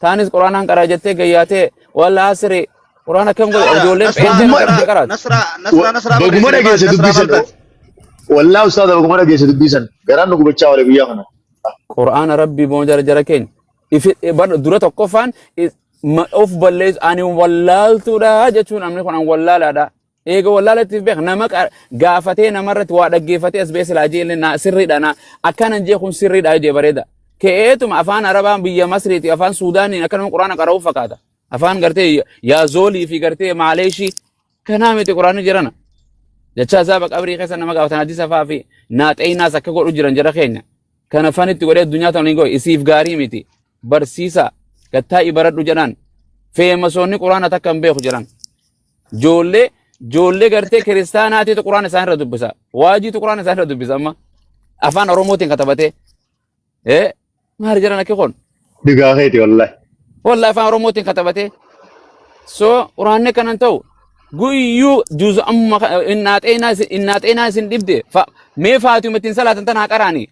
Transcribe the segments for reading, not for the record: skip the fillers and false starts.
تانيس قرآن هن قرأ جتة جياته ولا عصري قرآن كم قول أودولين بينتين قرأت نصرة بقومنا جيسة دبيسن والله أستاذ بقومنا جيسة دبيسن قرآن نقول بتشاو ولا بيجانا قرآن ربي بونجر جركين if بر دورة كوفان ما أوف بليز أنا والله ترى جتون أمني كنا والله لا دا إيه والله لا تبيه نمك قافتي نمرت وادق قافتي أسبيس العجيل لنا سري دانا أكان نجي خون سري دا جي بريدا كأيتم أفان عربان بيا مصري أفان سوداني أكان قرآن قرأوا فكذا أفان قرتي يا زولي في قرتي معليشي كنامي قرآن جرنا جتشا زابك أبري خيسا نمك أو تنادي سفافي نات أي ناس أكقول أجرن جرخينا كان فانت تقول الدنيا تونيغو يسيف غاري ميتي برسيسا كتاي برد جنان في مسوني قرآن تكم بيخ جنان جولي قرتي كريستاناتي قرآن سان ردو بسا واجي قرآن سان ردو بسا أما أفان روموتين كتبته إيه ما هرجرنا كيكون دقاقيتي والله أفان روموتين كتبته سو قرآن كان انتو قيو جزء أما إنات إينا سن دبدي مي فاتو متين صلاة تنها قراني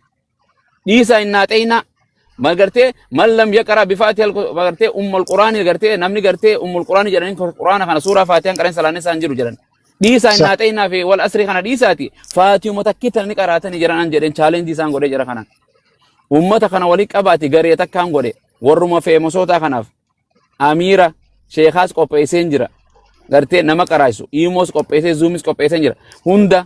ديسا إنات إينا ما قرتي من لم يقرأ بفاتحة ما قرتي القرآن قرتي نمني قرتي القرآن جرين القرآن كان سورة فاتحة قرين سلانة سانجرو جرين ديسا إنات إينا في والأسري كان ديساتي فاتحة متكتل نقراتني جران جرين challenge ديسان قولي جرا كان كان وليك أباتي قريتك كان قولي ورما في مسوتا كناف أميرة شيخاس قبيسين جرا قرتي نما قرايسو إيموس قبيسين زوميس قبيسين جرا هوندا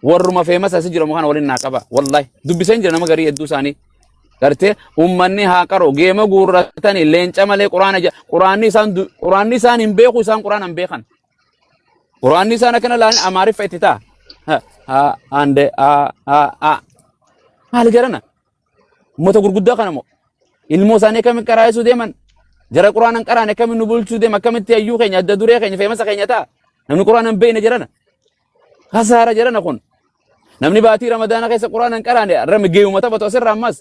ورما في مسا سجرا مكان ولين ناقبا والله دبسين جرا نما قري يدوساني قرتي أمني هاكرو جيما قرتني لينش مالي قرآن سان إمبيخو سان قرآن إمبيخان قرآن سان كنا لان أمارف اتتا ها عند هل جرنا متى قرقدا كنا الموساني كم كرايسو ديمن جرا قرآن كراني كم نبولشو ديم كم تيجيو خيني أدى دوري خيني فيما سخيني تا نمني قرآن بين جرنا خسارة جرنا كون نمني باتي رمضان كيس قرآن كراني رم جيو متى بتوسر رامس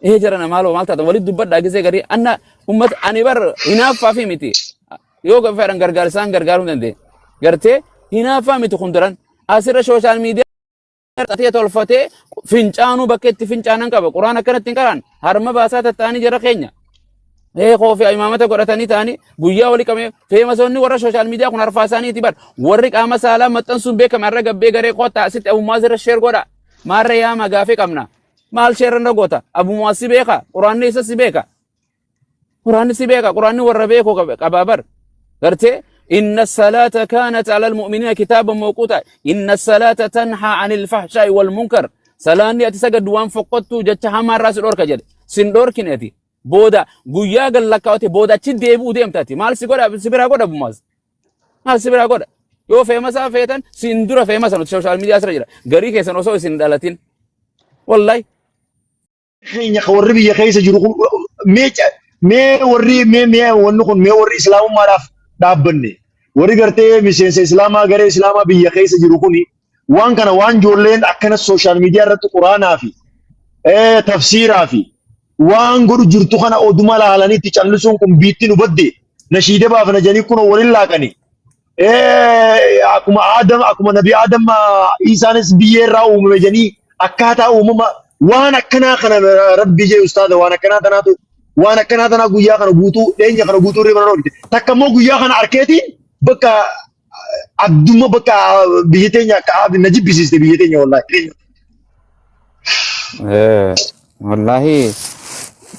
إيه جرنا مالو مالتا وليد دبر داعي غري أنا أمة أنا بر هنا فافي متي يوغا فعلا غرغارسان غرغارون دندي غرتي هنا فامي تخندران أسير السوشيال ميديا تاتي تولفتي فينچانو بكت فينچانان كاب قرآن كنت تنكران هرم باسات تاني جرا خينيا إيه خوفي إمامته قرأتني تاني بويا ولي كم فيمسوني ورا السوشيال ميديا كنا رفاساني تبار ورك أما سلام متنسون بيك مرة جب بيجري قطع ست أبو مازر الشير قرأ مرة يا ما قافي كمنا مال شير نقطة أبو مواسي بيكا قرآن ليس سبيكا قرآن ورا بيكو كبابر قرتي إن الصلاة كانت على المؤمنين كتابا موقوتا إن الصلاة تنهى عن الفحشاء والمنكر سلاني أتسجد وان فقدت جتها مرة سلور كجد سندور كنتي بودا غويا غلكاوتي بودا تشدي بو ديم تاتي مال سبيرا غودا بماز مال سبيرا غودا يو فيمسا فيتن سندورا فيمسا نو سوشيال ميديا سرجرا غري كيسن اوسو سندالتين والله خيني خوري بي خيس جرو مي وري مي ونكون مي وري اسلام ما راف دابني وري غرتي ميسين اسلام غري اسلام بي خيس جرو كوني وان كان وان جولين اكن السوشيال ميديا رت قران في تفسير في وان غور جرتو خنا اودما لالاني تشالسون كم بيتين وبدي نشيده بافنا جاني كونو وللا كني اكما ادم اكما نبي ادم عيسى نس بيراو مجني اكاتا ومما وانا كنا خنا ربي جي استاذ وانا كنا تنا غيا خنا بوتو دنجا خنا بوتو ريبرو تكمو غيا خنا اركيتي بكا عبدما بكا بيتينيا كاب نجيب بيسيس بيتينيا والله والله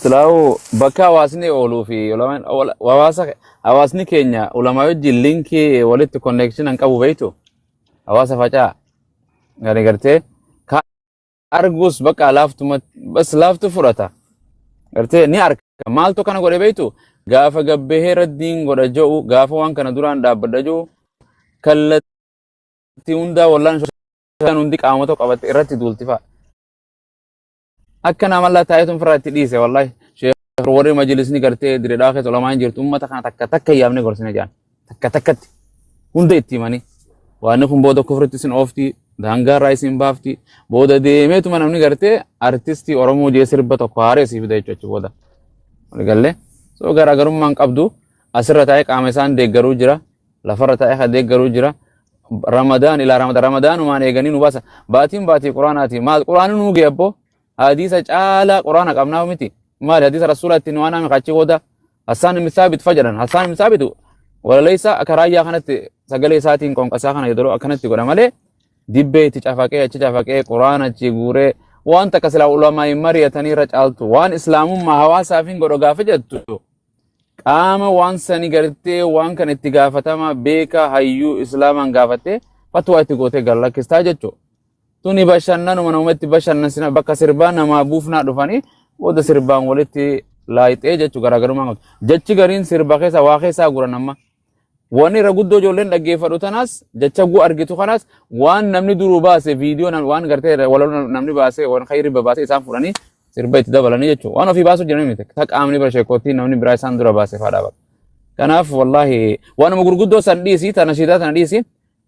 تلاو بكا واسني اولو في علماء واسني كينيا علماء يجي لينك ولت كونكشن ان كابو بيتو اواسا فاجا غاري غرتي ارغوس بكا بس لافت فرتا غرتي ني ارك مالتو كان غوري بيتو غافا غبه ردين غورا جو غافا وان كان دوران دابدجو كلتي وندا ولان شان وندي قامتو قبت رتي دولتفا أكنا ملا تايتم فرات ديسه والله شيخ وري مجلسني قرتي دري داخل علماء جرت أمة كان تك يامني قرسنا جان تك هنديتي ماني وأنكم بودا كفرت سن أوفتي دهانجار رايسين بافتي بودا ديمه تمن أمني قرتي أرتيستي أورمو جيسر بتوقعاري سيف ده يچوچ بودا قال له سو غرغرم مان قبضو أسرة تايك آمسان ديگرو جرا لفرة تايك ديگرو جرا رمضان إلى رمضان وما نيجاني نباسا باتي قرآناتي ما قرآن نوجي أبو حديث جعل قرآن قبنا ومتي مال حديث رسول الله تنوانا مخاتشي ودا حسان بن ثابت فجرا حسان بن ثابت وليس أكرايا كانت سجل ساتين كون كساخنا يدرو أكنت تقول ماله دبي تجافكي قرآن تجوري وان تكسل علماء مريا تاني رجالت وان إسلام ما هوا سافين قرو غافجتو قام وان سني غرتي وان كان اتغافتا ما بيكا هيو إسلامان غافته فتوى تقوتي غلا كستاجتو توني باشنن منومت باشنن سنا بكا سربان ما بوفنا دفاني ودا سربان ولتي لايتي جچو غراغرما جچي غرين سربا كيسا واخيسا غرنما واني رغدو جولن دغيفدو تناس جچغو ارغيتو خناس وان نمني درو باسه فيديو وان غرتي ولو نمني باسه وان خير بباسه سان فراني سربيت دبلني جچو وانا في باسو جنمي تك امني برشكوتي نمني برايسان درو باسه فادا كناف والله وانا مغرغدو سنديسي تنشيدا تنديسي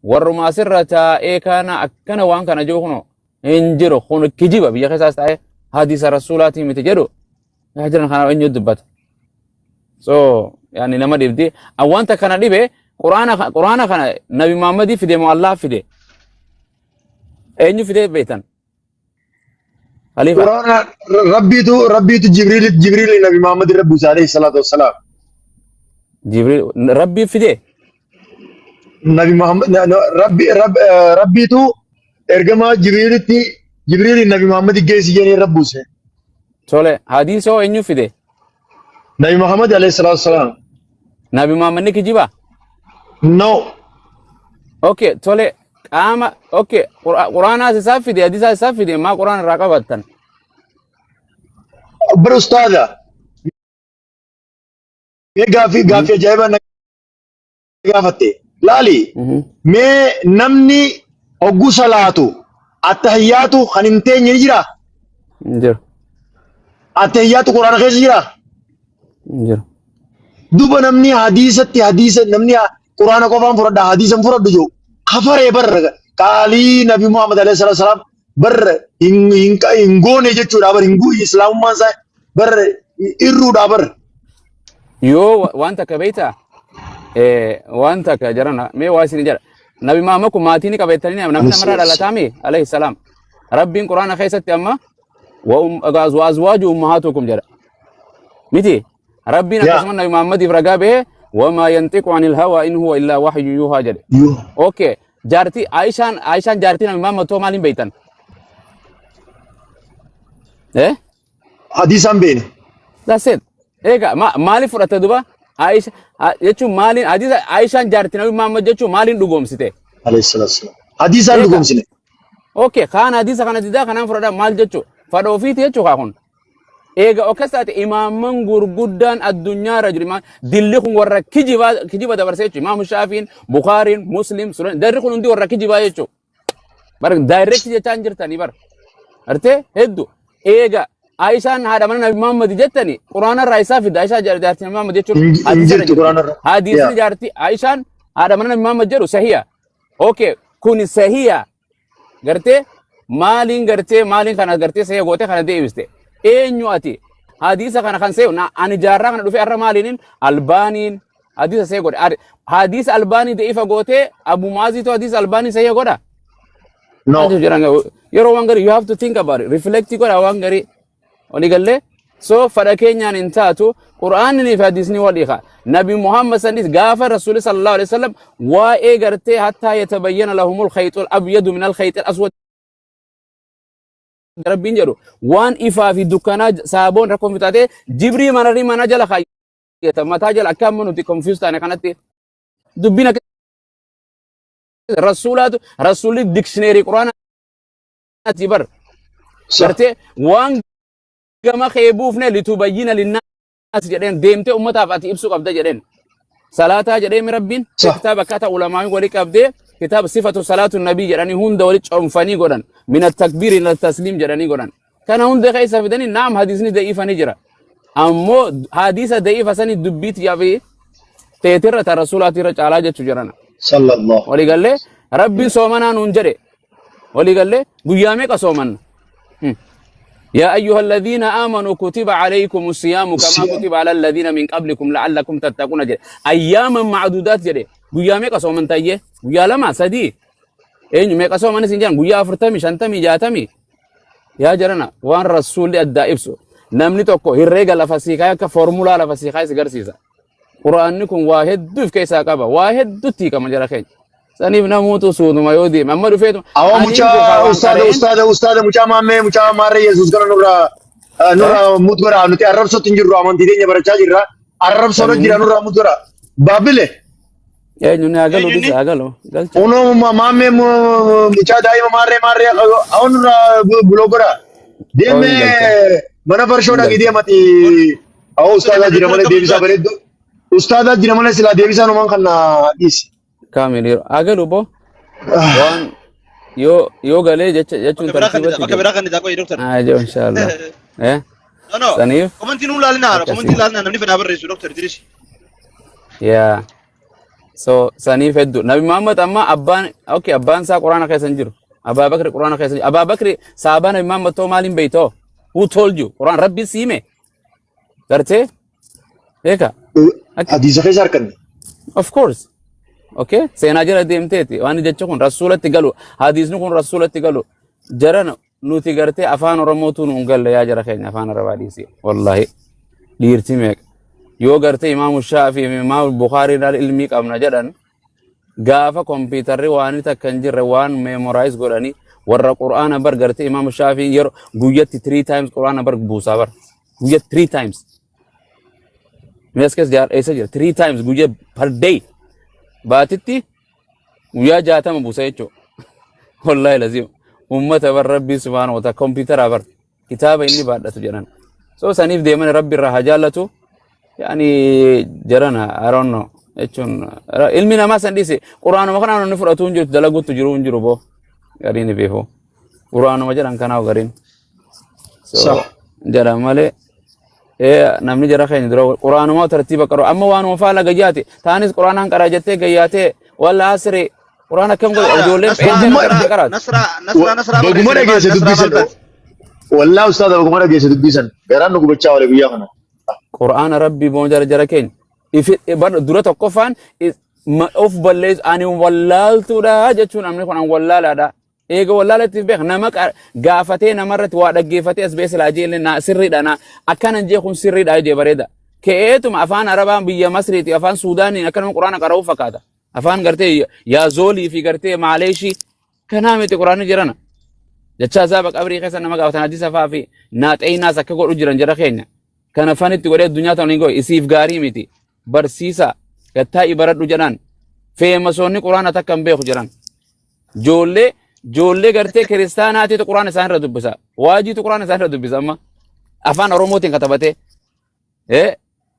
ورما سرتا اي كان اكنا وان كان جوخنو انجرو خون كجيبا بيا خساس تاي حديث رسولاتي متجرو هاجرن خنا انيو دبات سو يعني لما دي اوانت كان ديبه قران كان نبي محمد في دي الله في دي انيو في دي بيتن خليفه قرآن ربي تو جبريل نبي محمد ربي عليه الصلاة والسلام جبريل ربي في دي نبي محمد ربي تو ارجما جبريل نبي محمد جيسي جاني ربو سه سولة حديثه انيو في دي نبي محمد عليه الصلاة والسلام نبي محمد نكي جيبا نو اوكي سولة قام اوكي قرآن اساس في دي حديث اساس في دي ما قرآن راقبتن بر استاذا ये गाफी जायबा गाफते लाली मैं नमनी ओगु सलातु अतहियातु खनिनते निजरा जर अतहियातु कुरान के जिरा जर दुब नमनी हदीस नमनी कुरान को फाम फुरदा हदीस फुरद जो खबर बर काली नबी मोहम्मद अलैहि सलाम बर हिंका हिंगो ने जे चुरा बर हिंगू इस्लाम मा सा बर इरु डाबर يو وانت كبيتا وانت كجرنا مي واسين جر نبي ما مكو ماتيني كبيتني نبي مراد الله تامي عليه السلام ربي القران خيست اما وازواج امهاتكم جر متي ربنا قسم النبي محمد يفرغا به وما ينطق عن الهوى ان هو الا وحي يوحى جر اوكي جارتي عائشان جارتي نبي محمد تو مالين بيتن حديث ام بين that's it ايغا مالي فرات دوبا عائشة يچو مالين حديث عائشان جارتي نبي محمد يچو مالين دغومسته عليه الصلاه والسلام حديث ان دغومسنه اوكي خان حديث خان ديدا خان فردا مال جچو فدو فيت يچو خاون ايغا اوكسات امام من غرغدان الدنيا رجل ما دلكم ور كجيبا دبرسيچو امام شافعي بخاري مسلم سنن دركم ندي ور كجيبا يچو بر دايركت يچانجرتني بر ارته هدو ايغا عائشان هذا من نبي محمد جتني قرآن الرئيسة في عائشة جارتي نبي محمد جتشو حديث جارتي عائشان هذا من نبي محمد جرو صحيح اوكي كوني صحيح غرتي مالين كان غرتي صحيح غوتي كان دي وستي اينو اتي حديث كان سيو نا ان جارا كان دفي ار مالين البانين حديث صحيح غوتي حديث الباني ضعيف غوتي ابو مازي تو حديث الباني صحيح غودا no يرو وانغري you have to think about it reflect غودا وانغري ولي قال له سو فركينيا انتاتو قران ني فاديسني وليخا نبي محمد صلى الله عليه وسلم غافر رسول صلى الله عليه وسلم واي غرتي حتى يتبين لهم الخيط الابيض من الخيط الاسود ربين جرو وان افا في دكانا صابون رقم بتاعته جبري منري منجل خاي يتمتاجل كم منو تي كونفيوز انا كانت دبينا رسول ديكشنري قران تبر غرتي وان كما خيبوفنا لتبين للناس جدين ديمتي امتا فاتي ابسو قبدا جدين صلاه جدين ربين كتاب كتا علماء ولي قبدي كتاب صفه صلاه النبي جداني هون دولي چونفاني غدان من التكبير الى التسليم جداني غدان كان هون ده خيسا بدني نعم حديثني ضعيف نجرا امو حديث ضعيف سني دبيت يابي تيتر رسولاتي رچالا جچ جرانا صلى الله ولي قال له ربي صومنا ننجري ولي قال له غيامي قصومن يا أيها الذين آمنوا كتب عليكم الصيام كما كتب على الذين من قبلكم لعلكم تتقون جري أياما معدودات جري غيامي قصومن تايه غيا لما سدي اينو مي قصومن سنجان غيا فرتمي شنتمي جاتمي يا جرنا وان رسول الدائبسو namni tokko herreega lafa siikaa akka foormulaa lafa siikaa si garsiisa. Quraanni kun waa hedduu of keessaa qaba. Waa hedduutti hiikama jara keenya. Saniif namoota suutuma yoo deeme amma dhufeetu. Awwa ustaada mucaa maammee mucaa maarree Yesuus kana nurra mutgora nuti arrabsootti hin jirru amantii teenya barachaa jirra. Arrabsoon jira nurra mutgora. Baabile. Eenyuun agalu dhisa agalu. Uno maammee mucaa daa'ima maarree awwa nurra bulogora. Deeme mana farshoodhaa deemati. Awwa ustaada jira malee deebisaa bareeddu. Ustaada jira malee silaa deebisaa numaan kan dhiisi. Kamil agalu bo. Waan yoo galee jechuun tartiibatti. Bakka biraa kan isaa qoyi doktor. Ajoo inshallah. No. Saniif. Komantiin namni fedhaa barreessu doktor Idris. Yeah. So saniif hedduu. Nabi Muhammad amma abbaan isaa Quraana keessa hin jiru. Abaa Bakri Quraana keessa hin jiru. Abaa Bakri sahabaa Nabi Muhammad too maaliin beeytoo? Who told you? Quraan Rabbiin siime. Gartee? Beeka. Hadiisa keessa harkanne. Of course. Okay? Seenaa jala deemteeti. Waan jecha kun rasuulatti galu. Hadiisni kun rasuulatti galu. Jaran nuti gartee afaan Oromootu nu galle yaa jara keenya afaan Arabaa dhiisi. Wallahi. Dhiirti meeqa. Yoo gartee Imaamu Shaafii fi Imaamu Bukaarii irraa ilmii qabna jedhan gaafa kompiitarri waan takka hin jirre waan meemoraayiz godhanii warra Qur'aana bar gartee Imaamu Shaafii yeroo guyyatti 3 times Qur'aana bar buusaa bar. Guyyatti 3 times. Meeskas jaar eessa jira 3 times guyya per day. Baatitti guyyaa 60 buusa jechuudha. Wallahi lazim. Ummata bar Rabbii subhaanahu wa ta'ala kompiitara bar kitaaba inni baadhatu jedhan. So saniif deeman Rabbi irraa haa jaallatu. Yani jarana I don't know. Jechuun ilmi namaa san dhiise Quraanuma kana namni fudhatu hin jiru dalaguutu hin jiru boo. Gariin beeku. Quraanuma jedhan kanaaf gariin. So jara malee namni jara keenya dura Quraanuma tartiiba qabu amma waanuma faala gayyaate taanis Quraanaan qaraa jettee gayyaatee walla asri Quraan akkam godhe ijoolleen peentee qaraat. Nasraa Baguma dhageesse dubbisan. Wallaa ustaada baguma dhageesse dubbisan. Garaan nu gubachaa wale guyyaa kana. Quraana Rabbii boon jara keenya. Dura tokkoffaan of balleessu ani wallaaltuudha jechuun namni kun an wallaalaadha. Eega wallaalatti beek nama gaafatee namarratti waa dhaggeeffatee as beesilaa jeellee sirriidha akkanan jee kun sirriidha jee bareeda. Keetuma afaan Arabaan biyya Masriiti afaan Suudaaniin akkanuma Quraana qara'uu fakkaata. Afaan gartee Yaazoolii fi gartee Maaleeshii kanaa miti Quraanni jirana. Jechaa zaaba qabrii keessa nama gaafatan hadiisa fa'aa fi naaxeeyinaas akka godhu jiran jara keenya. Kana fanitti godhee addunyaa ta'uu ni go'e isiif gaarii miti. Barsiisa gattaa ibaradhu jedhan feemasoonni Quraana takka hin beeku jedhan. Joollee gartee kiristaanaatiitu Quraana isaan irra dubbisa. Waajiitu Quraana isaan irra dubbisa amma. Afaan Oromootiin katabatee.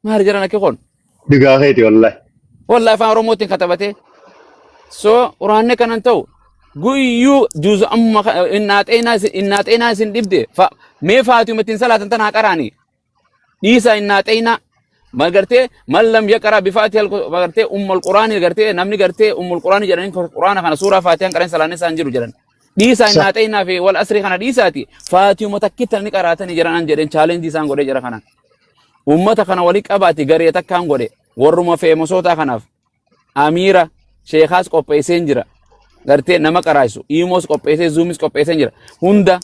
Maal jedhan akka kun? Dhigaa keeti wallahi. Wallahi afaan Oromootiin katabatee. So Quraanni kanan ta'u guyyuu juuzu amma innaaxeenaa isin dhibde mee Faatimaa ittiin salaatan tanaa qaraanii. Isa innaaxeena magartee man lam yaqra bi Faatiha magartee Quraani gartee namni gartee Quraani jedhanii Quraana kana suuraa Faatihaan qareen salaanni isaan jiru jedhan. Isa innaaxeena fi wal asri kana dhiisaati Faatimaa takkitan ni qaraatanii jedhan an jedhen challenge isaan godhee jira kana. Ummata kana wali qabaati garee takkaan godhe warruma feemasoota kanaaf Amiira Sheekhaas qopheessee jira. Gartee nama qaraayisu Imoos qopheessee Zuumis qopheessee jira. Hunda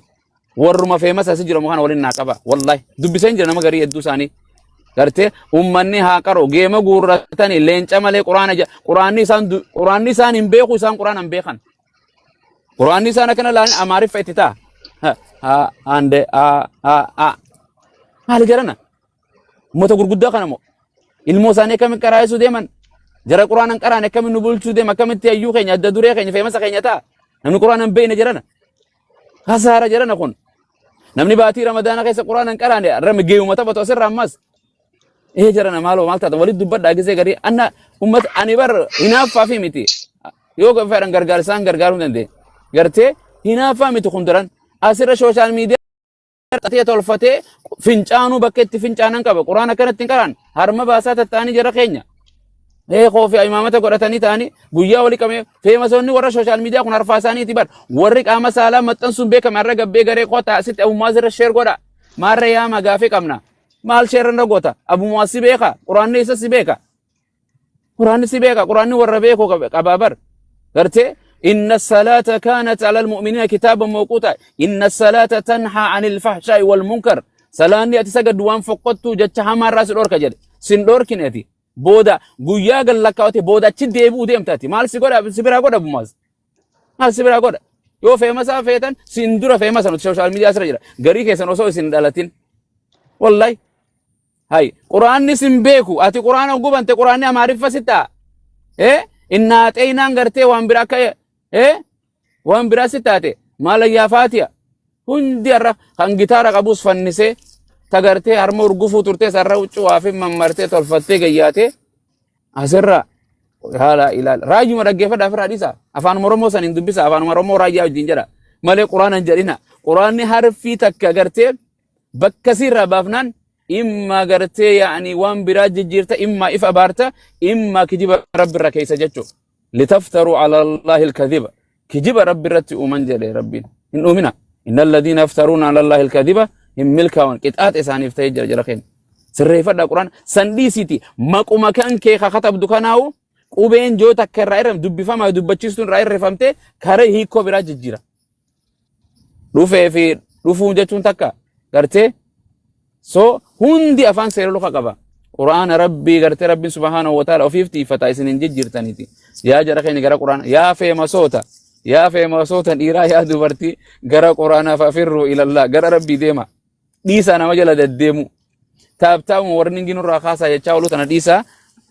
warruma feemas as jiru kana waliin naa qaba wallahi dubbiseen jira nama garii hedduu isaanii gartee ummanni haa qaroo geema guurratanii leenca malee Quraanni isaan hin beeku isaan Quraana hin beekan Quraanni isaan akkana laanin Amaariffa itti ta'a ande maal jedhana ummata gurguddaa kana moo ilmoo isaanii akkamitti qaraayisuu deeman jara Quraana hin qaraan akkamitti nu bulchuu deema akkamitti hayyuu keenya adda duree keenya feemasa keenya ta'a namni Quraana hin beekne jedhana Hasaara jedhana kun namni baatii Ramadaana keessa Quraana hin qaraane ramee geeyuma taphatu asirra ammas jedhana maaloo maal taata walitti dubbadhaa gisee garii anna ummata ani bar hinaaffaa fi miti yoo fedhan gargaarsaan gargaaruu danda'e gartee hinaaffaa miti kun duran asirra sooshaal miidiyaa xatee tolfatee fincaanuu bakka itti fincaanan qaba Quraana kanatti hin qaraan harma baasaa tattaanii jara keenya Koofi imaamata godhatanii ta'anii guyyaa walii qabee feemasoonni warra sooshaal miidiyaa kun harfaa isaaniiti bar warri qaama saalaa maxxansuun beekame har'a gabbee garee qoota asitti abummaa sirra sheer godha maarra yaama gaafee qabna maal sheerra goota abummaa si beeka Quraanni isa si beeka Quraanni warra beeku qabaa bar gartee إن الصلاة كانت على المؤمنين كتابا موقوتا إن الصلاة تنهى عن الفحشاء والمنكر salaanni ati sagadu waan foqqottu jecha hamaarraa si dhorka jedhe sin dhorkineeti booda guyyaa gallakkaawate booda achi deebi'uu deemtaati maal si godha si biraa godha bumaas maal si biraa godha yoo feemasaa feetan sin dura feemasa nuti sooshaal miidiyaa sirra jira garii keessan osoo isin dhalatin wallahi hay quraanni sin beeku ati quraana gubante quraanni amaariffa sitta innaa xeynaan gartee waan bira akka waan bira sittaate maalayyaa faatiya hundi arra kan gitaara qabus fannise tagartee harma urgufuu turtee sarra huccuu waafin mammartee tolfattee gayyaate asirra haala ilaala raajuma dhaggeeffadha afirraa dhiisa afaan oromoo san hin dubbisa afaan oromoo raayyaa wajjin jedha malee quraana hin jedhina quraanni harfii takka gartee bakka sirraa baafnaan imma gartee yaani waan biraa jijjiirta imma if abaarta imma kijiba rabbirra keessa jechu litaftaru ala allahi alkadhiba kijiba rabbirratti uuman jedhe rabbiin hin uumina innal ladina yaftaruna ala allahi alkadhiba him milkawan qixaat isaaniif ta'e jira keen sirreeffadha quraan sandiisiti maquma kan kee katabdu kanaawu qubeen joo takka irraa irram dubbifama dubbachiistuun irraa irreeffamte kare hiikoo biraa jijjiira dhufee fi dhufuun jechuun takka gartee so hundi afaan seera luka qaba quraan rabbii gartee rabbiin subhanahu wa ta'ala ofiif tiifata isin hin jijjiirtaniiti yaa jara keenya gara quraan yaa feemasoota dhiiraa yaa dubartii gara quraanaaf afirru ilallah gara rabbii deema dhiisaa nama jala deddeemu taabtaamu warni ginurraa kaasaa jechaa oolu tana dhiisaa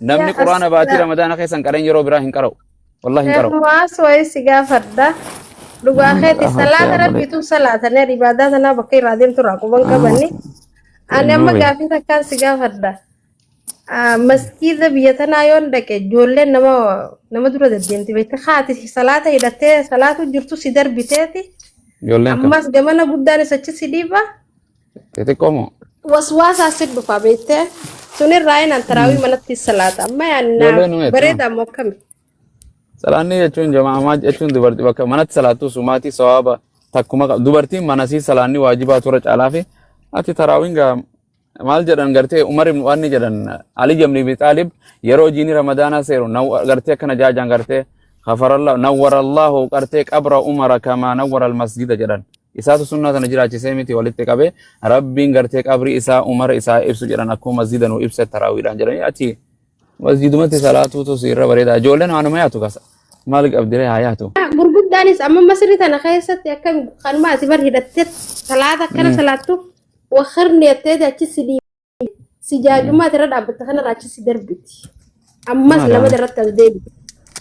namni quraana baatii ramadaana keessan qareen yeroo biraa hin qara'u wallahi hin qara'u maas wayi si gaafadha dhugaa keeti salaata rabbiitu salaatanii ibaadaa sanaa bakka irraa deemtu irraa quban qabanni ani amma gaafii takkaan si gaafadha masjiida biyya tanaa yoon dhaqe ijoolleen nama dura deddeemti beekta haati salaata hidhattee salaatu jirtu si darbiteeti ammas gamana guddaanis achi si dhiiba xixiqqoomo waswaasaa si dhufa beektee sunirraa inaan taraawii manatti salaata amma yaannaa bareeda ammoo akkami salaanni jechuun jamaamaa jechuun dubartii bakka manatti salaattu sumaatii sawaaba takkuma dubartiin manasii salaanni waajibaa tura caalaa fi ati taraawiin gaa maal jedhan gartee Umar ibn Wanni jedhan Ali ibn Abi Talib yeroo jiini ramadaana seeru gartee kana jaajaan gartee ghafarallahu nawwarallahu gartee qabra Umar kama nawwara almasjid jedhan isaatu sunnah sana jiraachisee miti walitti qabe rabbiin gartee qabri isaa Umar isaa ibsu jedhan akkuma masjidan ibsa taraawiidhaan jedhani ati masjidumatti salaatuutu sirra bareeda ijoolleen waanuma yaatu kasa maal qabdiree haa yaatu gurguddaanis amma masri tana keessatti akka kanuma ati bar hidhattee salaata akkana salaattu wakharni atteeti achi si dhiibi si jaajumaa irra dhaabbatta kanarra achi si darbiti ammas lama darratti as deebitu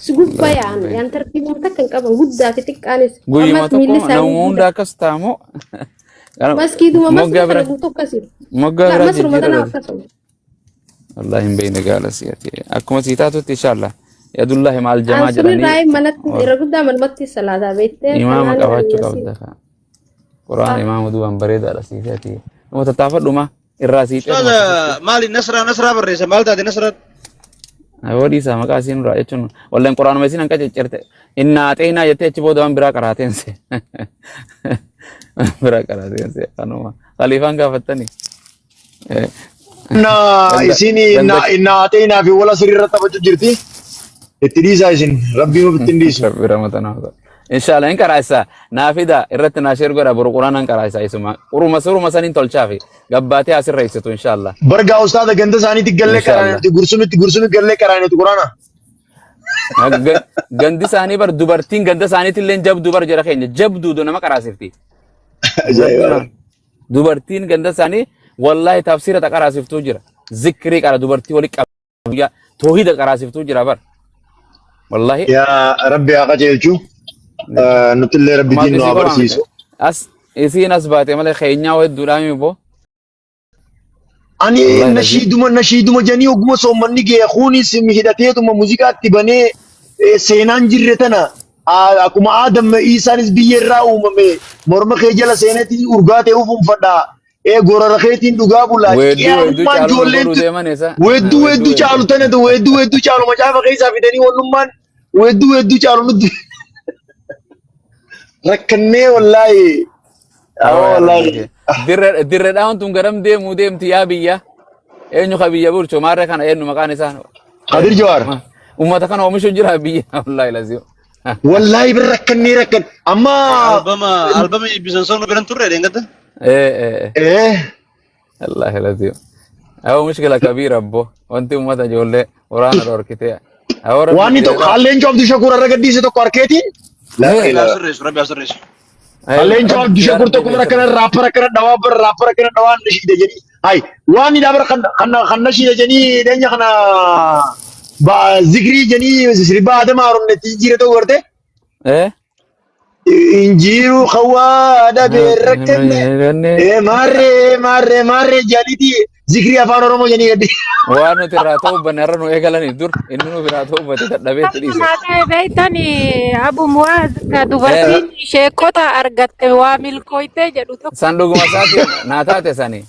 si gubbaa yaan tartiibuma takka hin qaban guddaa fi xiqqaanis guyyuma tokko nama hunda akkas taamoo maskiiduma masri kana guutuu akkasiiru moggaa biraa masruma tanaa jijjiirra akkasuma wallahi hin beeyne gaala siyati akkuma siitaatutti inshallah yadullahi maal jamaa Ansuri jedhanii rai manatti irra guddaa manumatti salaata beektee imaama qabaachuu qabda ka quraan imaama duwwan bareedaadha siifati nama tattaafadhuma irraa siixee ustaz maali nasraa barreessa maal taate nasraa wadii isaa maqaa isiin irraa jechuun walleen quraanuma isiin hanqa ciccirte innaa xeenaa jettee achi booda waan biraa qaraateense biraa qaraateense kanuma khaliifaan gaafattanii na isini na ateenaa fi wala sirriirra taphachuu jirti itti dhiisaa isin rabbii ofitti hin dhiisu rabbi ramadana inshallah in karaisa naafida irratti naa sheer godha buru quraanan karaisa isuma uruma sanin tolchaafi gabbaatee asirra ibsitu inshallah bargaa ustaada ganda isaaniitti gallee qaraanati gursumi gallee qaraanati quraana gandi isaanii bar dubartiin ganda isaaniitti illee jabdu bar jedha keenya jabdu do nama qaraasifti dubartiin ganda isaanii wallahi tafsira ta qaraasiftuu jira zikrii qara dubartii wali qabya toohida qaraasiftuu jira bar wallahi yaa rabbi haa qajeelchu nuti illee rabbitiin nu abarsiisu as isiin as baate malee keenyaa hedduudhaami bo ani nashiiduma janii oguma soommanni gee kunis hidhateetuma muuziqaatti banee seenaan jirre tana akkuma aadam isaanis biyya irraa uumame morma kee jala seenetii urgaatee ufunfadhaa gorara keetiin dhugaa bulaa qiyaamumaan ijoolleen wedduu caalu tanatu wedduu caalu macaafa keessaa fidanii wannummaan wedduu caalu nutti rakkannee wallaahi dirre dhaawun tun garam deemti yaa biyya eenyu ka biyya bulchu maarre kana eenyu maqaan isaa Qadir Jawaar ummata kana oomishu jira biyya wallaahi laziyo wallaahi bir rakkan amma albama ibbisan sono biran turre dengata الله العظيم أو مشكلة كبيرة أبو وأنت متى جولة ورانا دوركتي أو ربي واني تو خالين جواب دي شكور الرقدي سي تو كاركيتين لا إيه. اله ربي أسرش خالين جواب دي شكور تو كمرا كنا رابر كنا دوابر رابر كنا دوان نشيد جني هاي واني دابر خنا نشيد جني دنيا خنا با ذكري جني سربا ادم ارون نتيجه تو ورته إيه انجيرو خوادا بيركن ايه ماري جاليتي ذكري افان اورمو جني غدي وأنا ترى تو بنرنو إيجالني دور إنه بنا تو بتتدبي تريسه Naannoo beeytanii Abu Muwaaz ka dubartiin sheekota argatte waa milkooytee jedhu tokko. صندوق مساتي ناتات سني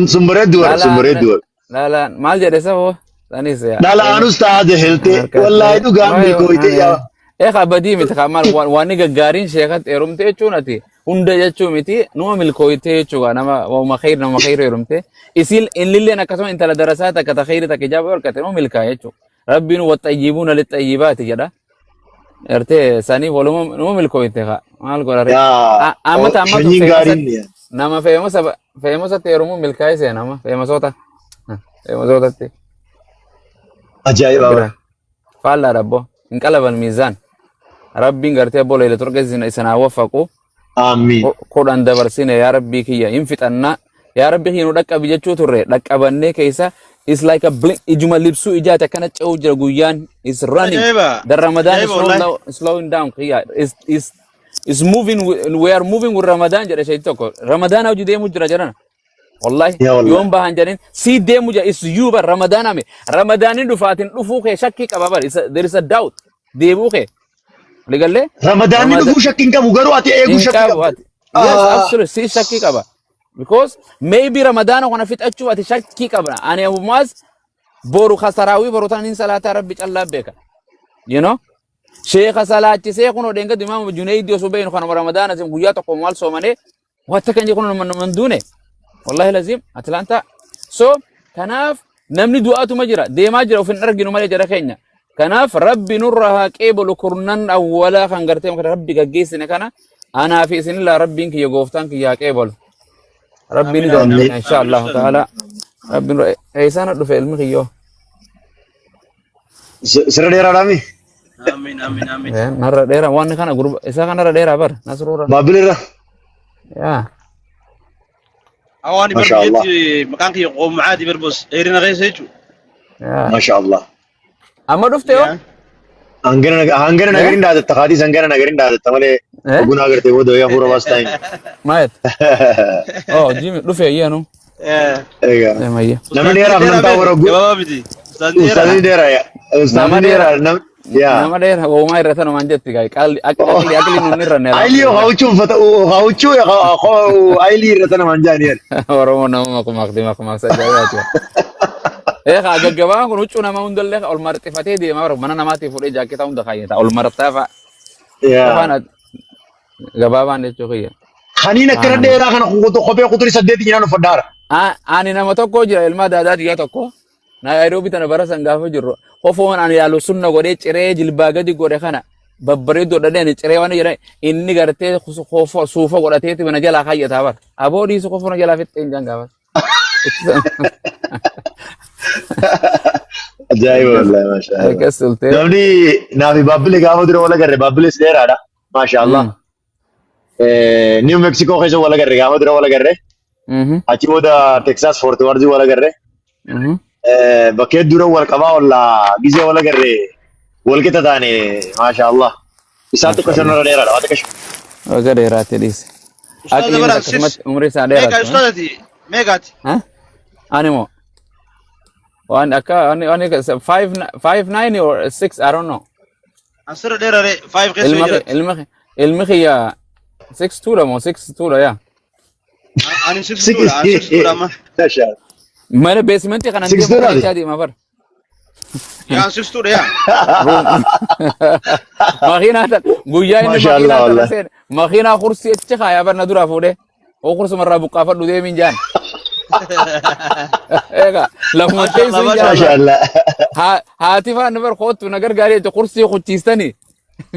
سمبره دور سمبره دور لا مال جالس هو ثاني سيا لا لا انا استاذ هلتي والله دو غامي كويتي يا إيه بدي متكمل واني جارين شيخات إيرمتي شونتي هندا جتشو متي نو ملكويتي شو أنا ما خير إيرمتي إسيل إن للي أنا كسم أنت لدراسات كتخير تكجاب وركتي نو ملكاية شو ربي نو والطيبون للطيبات جدا إرتي ساني ولوم نو ملكويتي خا مال قرار أما شنين غارين يا نما فيموسا تيرمو ملكاية سي نما فيموسوتا تي عجائب فعلا ربو انقلب الميزان ربي غرتي بوله لتركزنا إسنا وفقو امين قرآن دبرسين يا ربي كيا ينفتنا يا ربي هي ندك أبيجتشو ترى دك أبني كيسا is like a blink إجمال لبسو إجاتا كانت أوجر جويان is running the Ramadan is slowing down كيا is moving we are moving with Ramadan جرى شيء تكو رمضان أوجي ده مجرى جرنا والله يوم بهان جرين سي ده مجرى is you بر رمضان أمي رمضان دفاتين دفوخه شكي كبابر there is a doubt ديبوخه لقال لي رمضان دو شكين كابو غرو اتي ايغو شكين yes absolutely سي شكي كبا because maybe رمضان وانا فيت اتشو اتي شكي كبا انا ابو ماز بورو خسراوي بورو تانين صلاه ربي الله بك you know شيخ صلاه سيكونو دنگ امام جنيد يوسف بين خان رمضان زم غيا تقوم مال سومني واتكن يكونوا من دونه والله لازم اتلانتا سو كناف نمني دعاته مجرى دي ماجرى وفي نرجع نمالي جرى كينيا كناف ربي نورها كيبل كورنان أولا خنقرتهم ربي كجيسنا كنا أنا في سن الله ربي إنك يقوفتان كي يا كيبل ربي ندعو إن شاء الله تعالى ربي إيسان رفع المخيو سر ديرا رامي آمين نرى ديرا وان كنا غروب إيسا كنا نرى ديرا بر نسرورا بابلرا يا أواني ما شاء الله. بربيتي مكانك يقوم عادي بربوس إيرنا غير سيجو يا ما شاء الله أما دفتيو هنگنا نگرين دادت تخادي سنگنا نگرين دادت تمالي گنا کرتے وہ دویا پورا واسطہ مايت أوه جيمي دفتيو يانو ايغا ما هي نمن ديرا من تاورا يا بابا بدي استاذ ديرا يا استاذ ديرا يا nama daerah gua mai rasa nama anjat tiga kali akli nunir nih ايلي هاوچو فتا هاوچو يا ايلي رتنا منجان يا orang mau aku maksa jaya aja agak gawang aku lucu nama undel deh ol martifati dia mah mana nama tifu deh jaket tahun dah kayaknya ol martafa يا apa gabawan deh cuy ya خانينا كرا ديرا كان خو خبي خطري سديت جنانو فدار ani nama toko jira ilma dada dia toko Nairobi tanah barat sanggafu jiro kofon ani alu sunna gode cere jilbaga di gode kana babbare do dade ni cere wani jira inni garte kofo sufa gode tete bana jala khaya tabar abo di su kofo na jala fit enjang gabar عجائب والله ما شاء الله كسلت نمني نافي بابلي قاموا درو ولا قرر بابلي سدير هذا ما شاء الله نيو مكسيكو خيزو ولا قرر قاموا درو ولا قرر اچي ودا تكساس فورت وارجو ولا قرر بكيت درو ولا كما ولا بيزي ولا قرر ولا كده ثاني ما شاء الله بساتو كشنو ريرا هذا كش oke daerah tedis أستاذ برا سيس umri sa ميجا daerah أستاذتي ميجات ha animo one aka oni 5'9" or 6 I don't know أنصر ديرا 5 قيس وجرت ilmi ya 6'2" lah mau 6'2" lah ya أنا 6 دولار ما ما شاء الله mana basement kan nanti $6 mau jadi mafar يا 6 دولار يا makina guya ini ما شاء الله والله. makina kursi ecce kaya bar nadura fude o kursi marra buka fa dude min jan ega la monte ما ما sun شاء الله hati fa nabar khot nagar gari to kursi khuchistani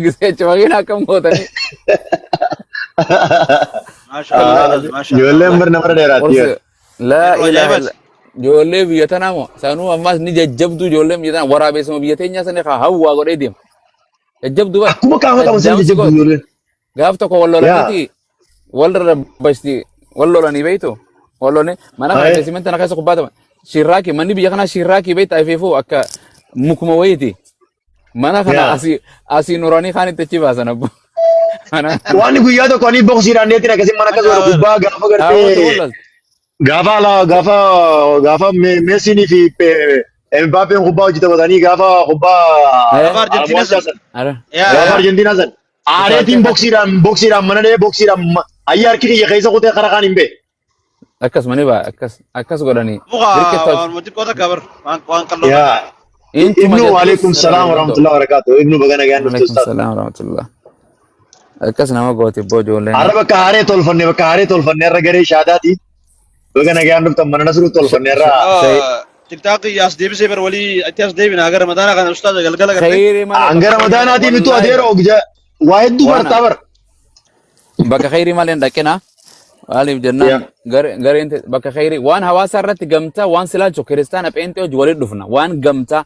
gise makina kam hotani ما شاء الله ما شاء يقول الله لهم برنا مرة ديرات kursi لا yeroo إله ajaa'ibaati. إلا جولي بيتنا مو سانو أماس نججبدو جولي بيتنا ورا بيسمو بيتين يا سنة هوا قريب ديم ججبدو بس Akkuma qaama qaban san دامس jajjabdu قوت ijoolleen. قافتك والله Yaa. لنيتي والله بشتي والله لني بيتو والله ني ما أنا Aye. خايف سيمنت أنا خايف كوباتو شراكي ماني بيجانا شراكي بيت أيفيفو أكا مكمويتي ما أنا خنا Yaa. أسي نوراني خاني تجيب أصلا أبو أنا Waan guyyaa tokko ani boksiidhaan deetiin akkasiin mana akkas godha gubbaa gaafa أوت gartee والله gaafa Meesinii fi Mbaappeen kubbaa hojii taphatanii gaafa kubbaa إيه Gaafa Arjentiinaa Armoochaa san. san أنا gaafa Yaa. Arjentiinaa san aareetiin boksiidhaan mana dhahee boksiidhaan ayyaa harki kiyya keessa kutee karaa kaan hin bee. أكس ماني با أكس قراني Muka بركة waan mati qoota kabar waan qalloo. Yaa. انتم Ibnu جدوس waalaikum salaam wa rahmatullahi wa barakatuh. Ibnu baga nagaan dhufte عليكم ustaad. السلام ورحمة الله أكس نما قوتي بوجو لين Har'a bakka haaree tolfanne irra garee shaadaati. Baga nagaan dhuftan mana nasruu tolfanne irra. شيء Tiktaaqii as deebisee bar walii itti as deebina gara madaana kana ustaaza galgala garte. خيري مالي Hanga Ramadaanaatiin mitu adeera ogja. Waa hedduu وانا bartaa bara. بك خيري مالي دكنا والي جنان Yaa. غير انت بك خيري وان هواسا رت قمتا وان سلاجو كريستانا بنت ولد دفنا وان قمتا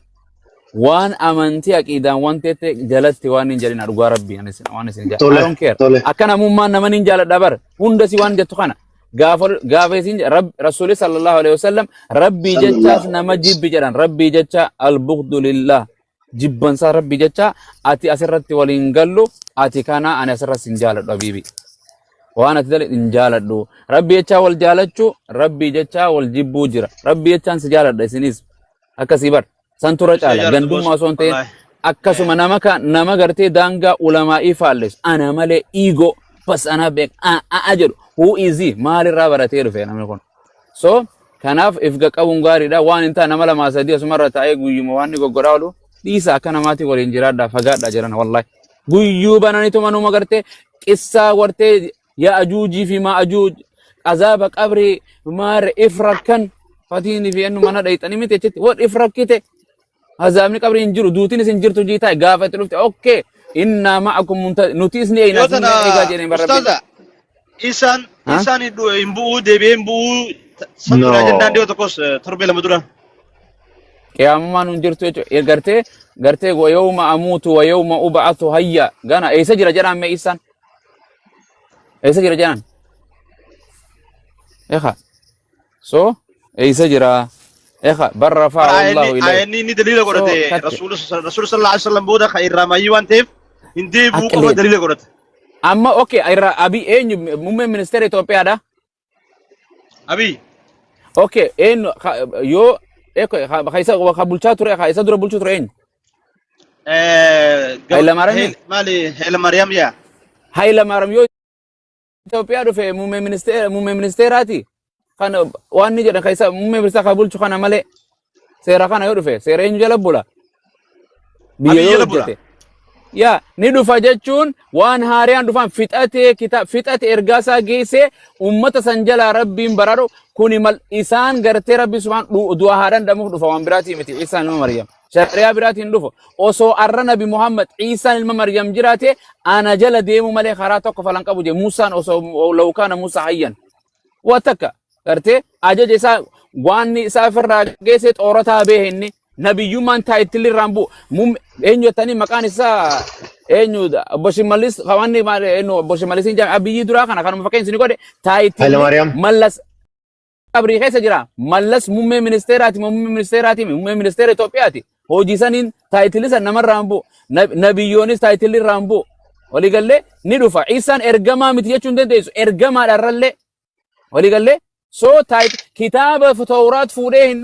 وان امنتي اكيدا وان تت جلتي وان انجلنا رغوا ربي انا سن وان سن I Tole. don't care Tole. akana mumma nama ninjala dabar hunda si wan jettu kana gaafa sin rab rasul sallallahu alaihi wasallam rabbi jechas nama jibbi jedhan rabbi jecha al bughdu lillah jibban sa rabbi jecha ati asirratti walin gallu ati kana ana asirratti sin jaaladhu habibi وانا تدل ان جالدو ربي يچا ول جالچو ربي يچا ول جيبو جرا ربي يچان سجالد سينيس اكسيبر سنتورا چالا گندوم ما سونته اكسما نمكا نما غرتي دانغا علماء فالس انا مالي ايغو بس انا بك اجر هو ايزي مال رابرتي رفي انا مكون سو كناف افغا قون غاري دا وان انت نملا ما سدي اسمر تاي غيو مواني غغراولو ديسا كنا ماتي ول انجرا دا فغادا جرنا والله غيو بناني تو منو مغرتي قصه ورتي يا أجوجي في ما أجوج عذاب قبري مار إفركن فتيني في إنه منا دايت أنا متى تشت وات إفركته عذاب قبري إنجرو دوتين سإنجرتو جيتا غافة لفت أوكي إنا معكم نوتيسني أي Yoo ناس tana إيجا جيني بربي ustaaza isaan ها isaan hin bu'uu deebi'ee hin bu'uu santuraa jennaan dhiyoo tokkos torbee lama dura. يا ماما نجرتو غرتي ويوم أموت ويوم أبعث هيا غانا أي سجل جرام ما إيسان أي سجل جرام إخا سو أي سجل إخا بر رفع الله إليه Ayenni inni daliila سو godhate كتك rasuula sallallahu alaihi wasallam booda ka irraa mayyii waan ta'eef hin deebi'uu qofa أكلين daliila godhate. أما أوكي أيرا أبي إيه مم منستير إثيوبيا ده Abiy أوكي إيه يو إيه خايسة وخبولشة ترى خايسة درا بولشة ترى إيه هاي لمارمي maali heela Maariyaam yaa. هاي لمارم يو إثيوبيا ده في مم منستيراتي خان وان نيجي خايسة مم منستير خبولشة خان ماله سيرا خان يو ده في سيرا إنجيل بولا Abiy بيجو jala bula. جته يا ندو فجتشون وان هاريان دفان فتأتي كتاب فتأتي إرجاسا جيسة أمة سنجلا ربي برارو كوني مال إنسان غرتي ربي سبحان دوا هاران دمو دفا وان براتي متي عيسى المريم شريعة براتي ندفو أوسو أرنا بمحمد عيسى المريم جراتي أنا جل ديمو ملي خراتك فلان كبوجي موسى أوسو لو كان موسى حيا واتكا غرتي أجا جيسا وان سافر راجيسة أورتا بهني نبيومان تايتلي رامبو مم إنيو تاني مكان إسا إنيو بوشماليس خواني ما إنه بوشماليسين جام أبي يدرا كنا مفكرين سني كده Haile تايتلي Mariam. ملص أبري خيسة جرا ملص مم منستيراتي توبياتي هو جيسانين تايتلي سن نمر رامبو نبيونيس تايتلي رامبو ولي قال لي ندفع إنسان إرجما متيجون ديسو إرجما الرلة ولي قال لي سو تايت كتاب فتورات فوريه